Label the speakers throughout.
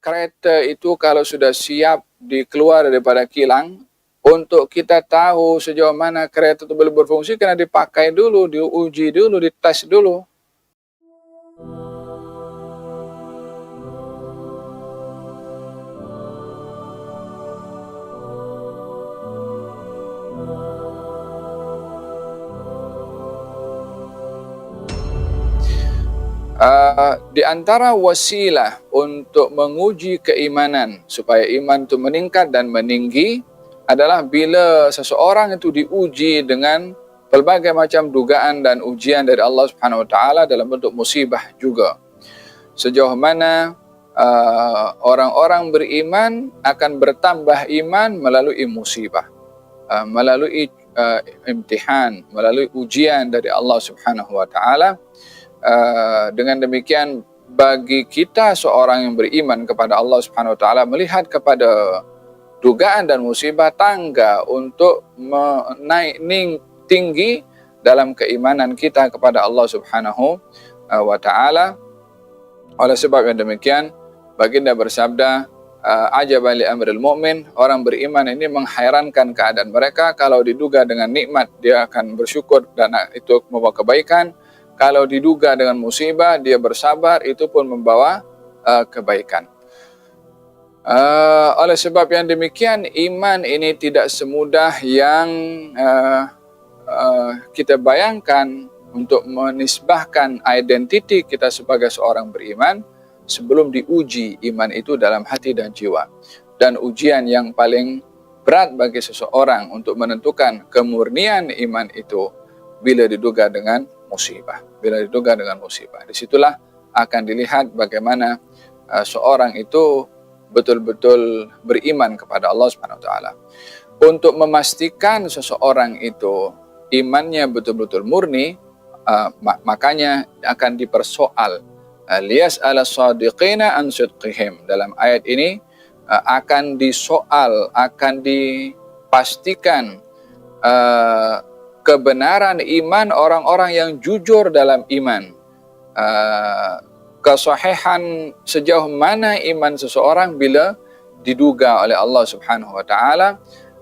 Speaker 1: kereta itu kalau sudah siap dikeluar daripada kilang, untuk kita tahu sejauh mana kereta itu boleh berfungsi, kena dipakai dulu, diuji dulu, dites dulu. Di antara wasilah untuk menguji keimanan supaya iman itu meningkat dan meninggi adalah bila seseorang itu diuji dengan pelbagai macam dugaan dan ujian dari Allah Subhanahu Wa Taala dalam bentuk musibah juga. Sejauh mana orang-orang beriman akan bertambah iman melalui musibah, melalui imtihan, melalui ujian dari Allah Subhanahu Wa Taala. Dengan demikian, bagi kita seorang yang beriman kepada Allah Subhanahu Wa Taala melihat kepada dugaan dan musibah tangga untuk menaik tinggi dalam keimanan kita kepada Allah Subhanahu Wa Taala. Oleh sebab yang demikian, baginda bersabda, ajaban li amril mu'min, orang beriman ini menghairankan keadaan mereka. Kalau diduga dengan nikmat, dia akan bersyukur dan itu membawa kebaikan. Kalau diduga dengan musibah, dia bersabar, itu pun membawa kebaikan. Oleh sebab yang demikian, iman ini tidak semudah yang kita bayangkan untuk menisbahkan identiti kita sebagai seorang beriman sebelum diuji iman itu dalam hati dan jiwa. Dan ujian yang paling berat bagi seseorang untuk menentukan kemurnian iman itu bila diduga dengan musibah. Bila diduga dengan musibah, disitulah akan dilihat bagaimana seorang itu betul-betul beriman kepada Allah Subhanahu Wa Taala. Untuk memastikan seseorang itu imannya betul-betul murni, makanya akan dipersoal. Liyas'ala shadiqina an sidqihim. Dalam ayat ini akan disoal, akan dipastikan kebenaran iman orang-orang yang jujur dalam iman. Kesahihan sejauh mana iman seseorang bila diduga oleh Allah Subhanahu Wa Taala.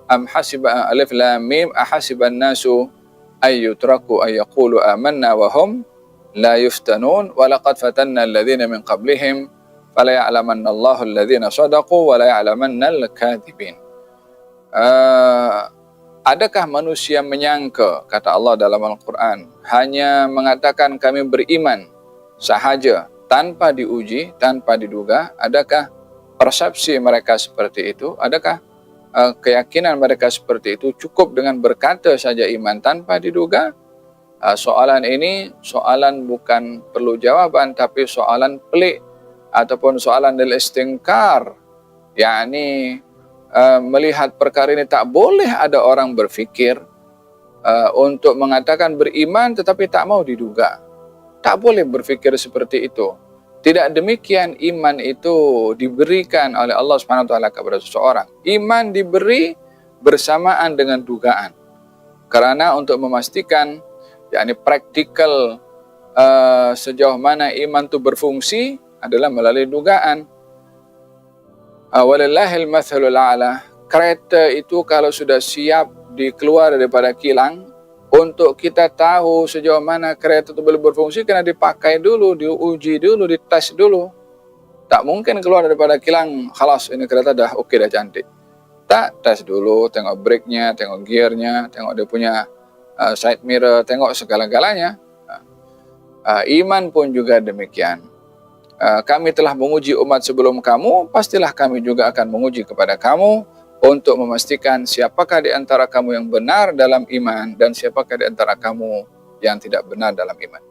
Speaker 1: Am hasiba alif lam mim ahasiban nasu ay yutraku ay yaqulu amanna wa hum la yuftanun wa laqad fatanna alladhina min qablihim fala ya'lamanna Allahu alladhina sadaqu wa la ya'lamanna al-kadhibin. Adakah manusia menyangka, kata Allah dalam Al-Quran, hanya mengatakan kami beriman sahaja tanpa diuji, tanpa diduga? Adakah persepsi mereka seperti itu? Adakah keyakinan mereka seperti itu? Cukup dengan berkata saja iman tanpa diduga? Soalan ini soalan bukan perlu jawaban, tapi soalan pelik ataupun soalan del istingkar, yakni melihat perkara ini tak boleh ada orang berfikir untuk mengatakan beriman tetapi tak mau diduga. Tak boleh berfikir seperti itu. Tidak demikian iman itu diberikan oleh Allah Subhanahu Wa Taala kepada seseorang. Iman diberi bersamaan dengan dugaan. Karena untuk memastikan, yakni praktikal sejauh mana iman itu berfungsi adalah melalui dugaan. Walillahil mathalul a'la. Kereta itu kalau sudah siap dikeluar daripada kilang, untuk kita tahu sejauh mana kereta itu boleh berfungsi, kena dipakai dulu, diuji dulu, dites dulu. Tak mungkin keluar daripada kilang, khalas ini kereta dah okey, dah cantik. Tak, tes dulu, tengok brake-nya, tengok gear-nya, tengok dia punya side mirror, tengok segala-galanya. Iman pun juga demikian. Kami telah menguji umat sebelum kamu, pastilah kami juga akan menguji kepada kamu untuk memastikan siapakah di antara kamu yang benar dalam iman dan siapakah di antara kamu yang tidak benar dalam iman.